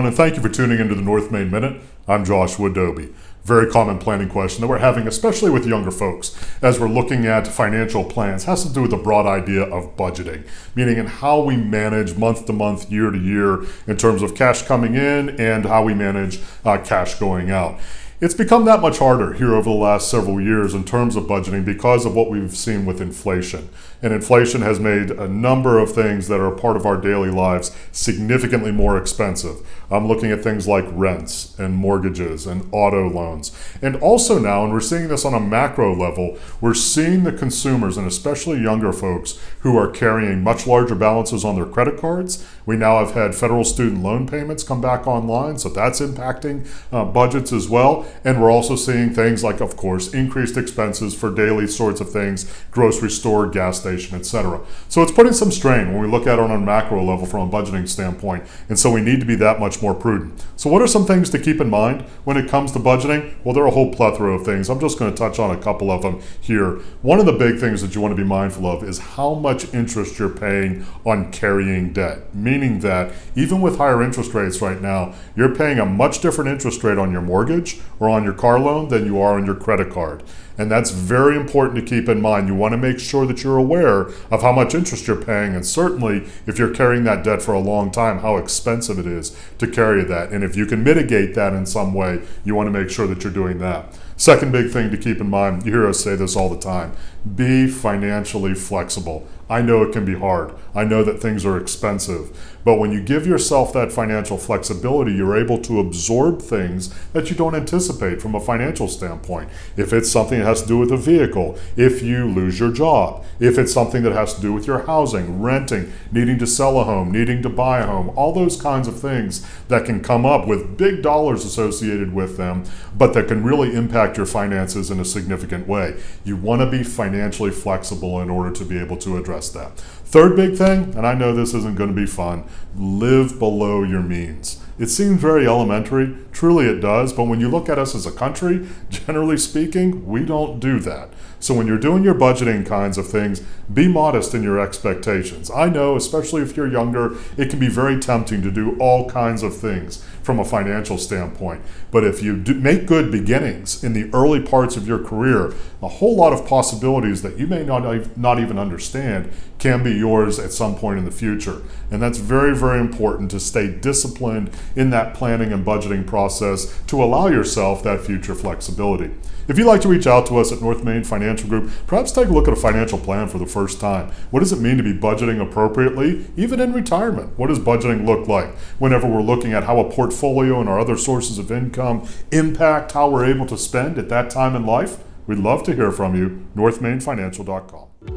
everyone, and thank you for tuning into the North Main Minute. I'm Josh Woodobey. Very common planning question that we're having, especially with younger folks, as we're looking at financial plans, has to do with the broad idea of budgeting, meaning in how we manage month to month, year to year, in terms of cash coming in and how we manage cash going out. It's become that much harder here over the last several years in terms of budgeting because of what we've seen with inflation. And inflation has made a number of things that are a part of our daily lives significantly more expensive. I'm looking at things like rents and mortgages and auto loans. And also now, and we're seeing this on a macro level, we're seeing the consumers, and especially younger folks, who are carrying much larger balances on their credit cards. We now have had federal student loan payments come back online, so that's impacting budgets as well. And we're also seeing things like, of course, increased expenses for daily sorts of things, grocery store, gas station, etc. So it's putting some strain when we look at it on a macro level from a budgeting standpoint. And so we need to be that much more prudent. So what are some things to keep in mind when it comes to budgeting? Well, there are a whole plethora of things. I'm just going to touch on a couple of them here. One of the big things that you want to be mindful of is how much interest you're paying on carrying debt, meaning that even with higher interest rates right now, you're paying a much different interest rate on your mortgage or on your car loan than you are on your credit card. And that's very important to keep in mind. You want to make sure that you're aware of how much interest you're paying, and certainly if you're carrying that debt for a long time, how expensive it is to carry that. And if you can mitigate that in some way, you want to make sure that you're doing that. Second big thing to keep in mind, you hear us say this all the time, be financially flexible. I know it can be hard. I know that things are expensive. But when you give yourself that financial flexibility, you're able to absorb things that you don't anticipate from a financial standpoint. If it's something that has to do with a vehicle, if you lose your job, if it's something that has to do with your housing, renting, needing to sell a home, needing to buy a home, all those kinds of things that can come up with big dollars associated with them, but that can really impact your finances in a significant way. You want to be financially flexible in order to be able to address that. Third big thing, and I know this isn't going to be fun, live below your means. It seems very elementary, truly it does, but when you look at us as a country, generally speaking, we don't do that. So when you're doing your budgeting kinds of things, be modest in your expectations. I know, especially if you're younger, it can be very tempting to do all kinds of things from a financial standpoint. But if you make good beginnings in the early parts of your career, a whole lot of possibilities that you may not even understand can be yours at some point in the future. And that's very, very important to stay disciplined in that planning and budgeting process to allow yourself that future flexibility. If you'd like to reach out to us at North Main Financial Group, perhaps take a look at a financial plan for the first time. What does it mean to be budgeting appropriately, even in retirement? What does budgeting look like whenever we're looking at how a portfolio and our other sources of income impact how we're able to spend at that time in life? We'd love to hear from you. NorthMainFinancial.com.